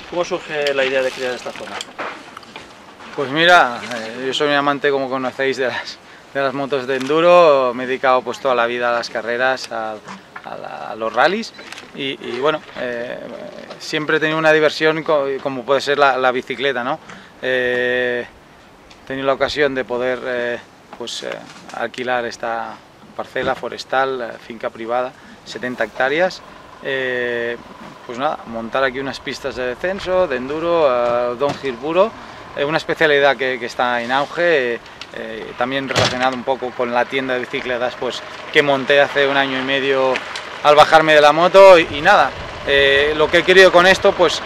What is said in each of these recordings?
¿Cómo surge la idea de crear esta zona? Pues mira, yo soy un amante, como conocéis, de las motos de enduro. Me he dedicado pues toda la vida a las carreras, a los rallies y bueno, siempre he tenido una diversión como puede ser la bicicleta, ¿no? He tenido la ocasión de poder alquilar esta parcela forestal, finca privada, 70 hectáreas. Pues nada, montar aquí unas pistas de descenso, de enduro, downhill puro, una especialidad que está en auge, también relacionado un poco con la tienda de bicicletas pues, que monté hace 1 año y medio al bajarme de la moto y nada, lo que he querido con esto pues,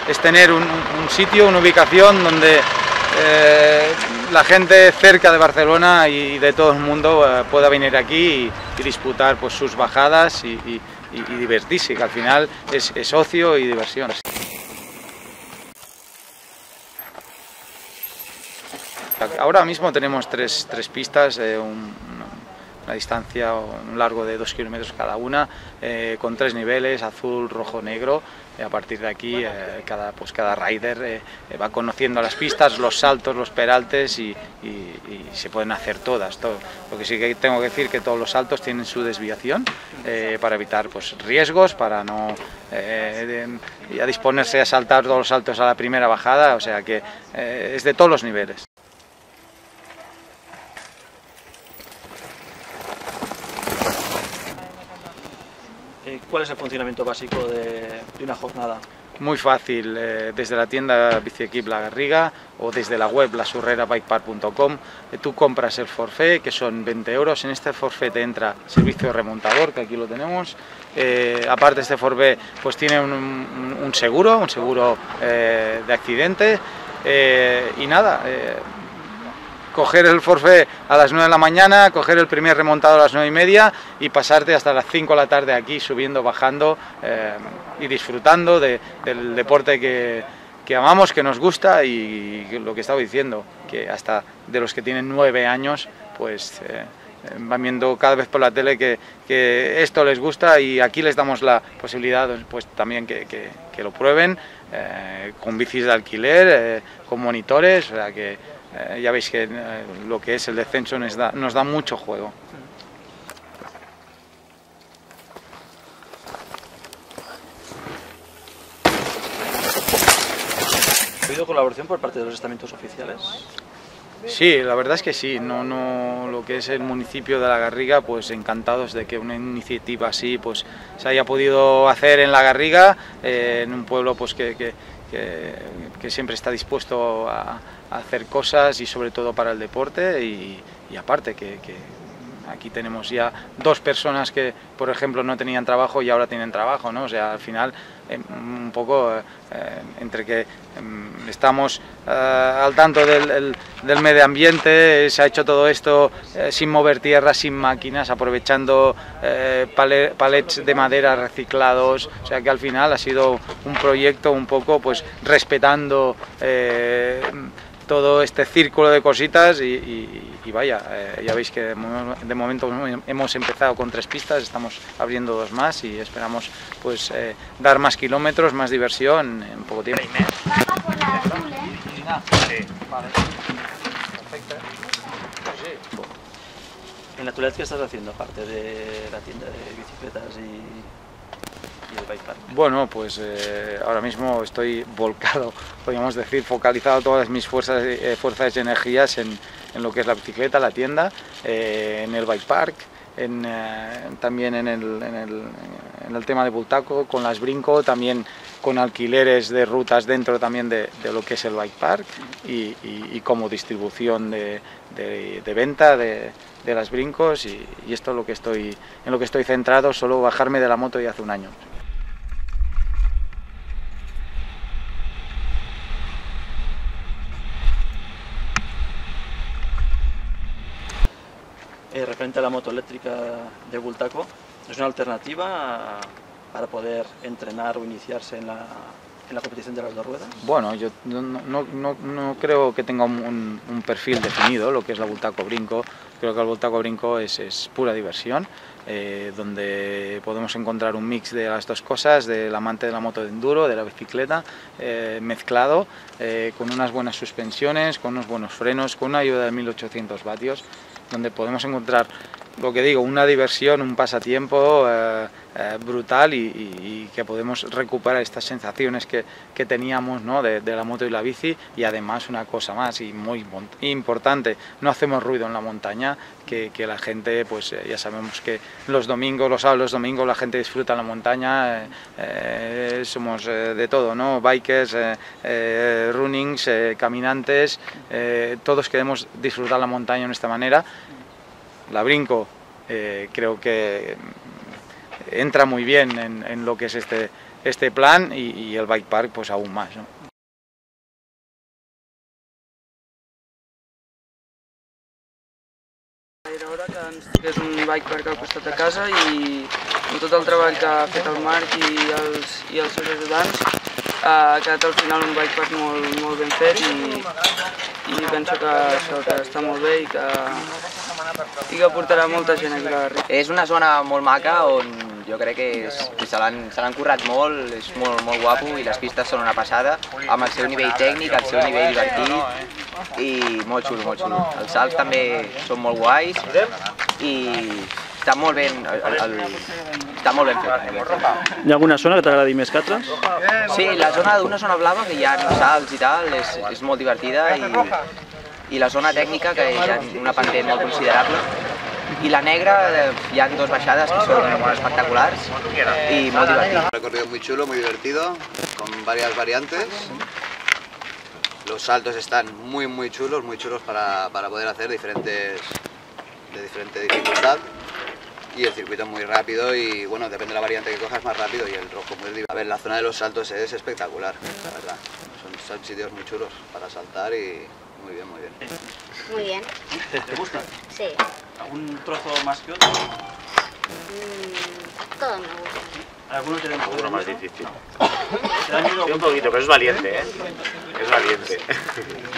es tener un sitio, una ubicación donde la gente cerca de Barcelona y de todo el mundo pueda venir aquí y disputar pues, sus bajadas y divertirse, que al final es ocio y diversión. Ahora mismo tenemos tres pistas, una distancia, un largo de 2 kilómetros cada una, con 3 niveles, azul, rojo, negro. A partir de aquí cada rider va conociendo las pistas, los saltos, los peraltes y se pueden hacer todas. Lo que sí que tengo que decir que todos los saltos tienen su desviación para evitar pues, riesgos, para no ya disponerse a saltar todos los saltos a la primera bajada, o sea que es de todos los niveles. ¿Cuál es el funcionamiento básico de una jornada? Muy fácil, desde la tienda Biciequip La Garriga o desde la web lasurrerabikepark.com tú compras el forfait, que son 20 euros. En este forfait te entra servicio remontador, que aquí lo tenemos. Aparte de este forfait pues tiene un seguro de accidente y nada. Coger el forfait a las 9 de la mañana, coger el primer remontado a las 9 y media y pasarte hasta las 5 de la tarde aquí subiendo, bajando y disfrutando del deporte que amamos, que nos gusta y lo que estaba diciendo, que hasta de los que tienen 9 años pues van viendo cada vez por la tele que esto les gusta y aquí les damos la posibilidad pues también que lo prueben con bicis de alquiler, con monitores, o sea que ya veis que lo que es el descenso nos da mucho juego. ¿Ha habido colaboración por parte de los estamentos oficiales? Sí, la verdad es que sí, lo que es el municipio de La Garriga, pues encantados de que una iniciativa así pues se haya podido hacer en La Garriga, en un pueblo pues que siempre está dispuesto a hacer cosas y sobre todo para el deporte y aparte que aquí tenemos ya 2 personas que por ejemplo no tenían trabajo y ahora tienen trabajo, ¿no? O sea, al final un poco entre que estamos al tanto del medio ambiente, se ha hecho todo esto sin mover tierra, sin máquinas, aprovechando palets de madera reciclados, o sea que al final ha sido un proyecto un poco pues respetando todo este círculo de cositas y vaya, ya veis que de momento hemos empezado con 3 pistas, estamos abriendo 2 más y esperamos pues dar más kilómetros, más diversión en poco tiempo. Baja por la azul, ¿eh? Sí, vale. Perfecto. Sí. ¿En la actualidad qué estás haciendo aparte de la tienda de bicicletas y el bike park? Bueno, pues ahora mismo estoy volcado, podríamos decir, focalizado todas mis fuerzas y energías en lo que es la bicicleta, la tienda, en el bike park, también en el tema de Bultaco, con las Brinco, también con alquileres de rutas dentro también de lo que es el bike park y como distribución de venta de las Brincos y esto es en lo que estoy centrado, solo bajarme de la moto ya hace 1 año. Referente a la moto eléctrica de Bultaco, ¿es una alternativa para poder entrenar o iniciarse en en la competición de las dos ruedas? Bueno, yo no creo que tenga un perfil definido lo que es la Bultaco Brinco. Creo que el Bultaco Brinco es pura diversión, donde podemos encontrar un mix de las dos cosas, del amante de la moto de enduro, de la bicicleta, mezclado, con unas buenas suspensiones, con unos buenos frenos, con una ayuda de 1800 vatios, donde podemos encontrar, lo que digo, una diversión, un pasatiempo brutal y que podemos recuperar estas sensaciones que teníamos, ¿no?, de la moto y la bici. Y además una cosa más y muy importante, no hacemos ruido en la montaña, que la gente, pues ya sabemos que los domingos, los sábados, los domingos la gente disfruta en la montaña, somos de todo, ¿no?, bikers, runnings, caminantes, todos queremos disfrutar la montaña de esta manera. La Brinco creo que entra muy bien en lo que es este plan y el bike park pues aún más, ¿no? És un bike park al costat de casa i amb tot el treball que ha fet el Marc i els seus ajudants ha quedat al final un bike park molt ben fet i penso que està molt bé i que portarà molta gent aquí a la Garriga. És una zona molt maca on jo crec que se l'han currat molt, és molt guapo i les pistes són una passada, amb el seu nivell tècnic, el seu nivell divertit i molt xulo, molt xulo. Els salts també són molt guais i està molt ben fet. Hi ha alguna zona que t'agradi més que altres? Sí, la zona d'una zona blava, que hi ha salts i tal, és molt divertida i la zona tècnica, que hi ha una pendent molt considerable. Y la negra, ya han dos bajadas que son espectaculares y muy divertidas. Un recorrido muy chulo, muy divertido, con varias variantes. Los saltos están muy chulos para poder hacer de diferente dificultad. Y el circuito es muy rápido y bueno, depende de la variante que cojas, más rápido, y el rojo muy divertido. A ver, la zona de los saltos es espectacular, la verdad. Son sitios muy chulos para saltar y muy bien. Muy bien. ¿Te gusta? Sí. ¿Algún trozo más que otro? Todo me gusta. ¿Alguno te da un poco Uno de más miedo? difícil. ¿Te da miedo Sí, un poquito, pero es valiente, ¿eh? Es valiente.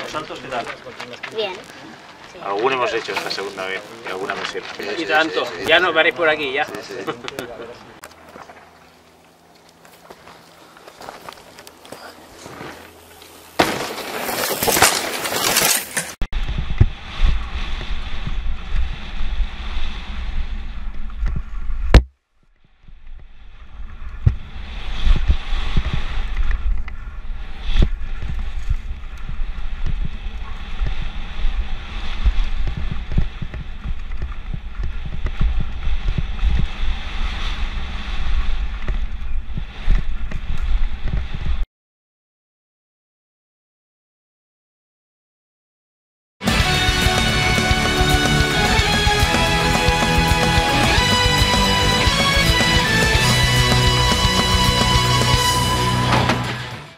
los saltos? ¿Qué tal? Bien. Alguno hemos hecho esta segunda vez y alguna me sirve. Y tanto, ya nos veréis por aquí, ya. Sí.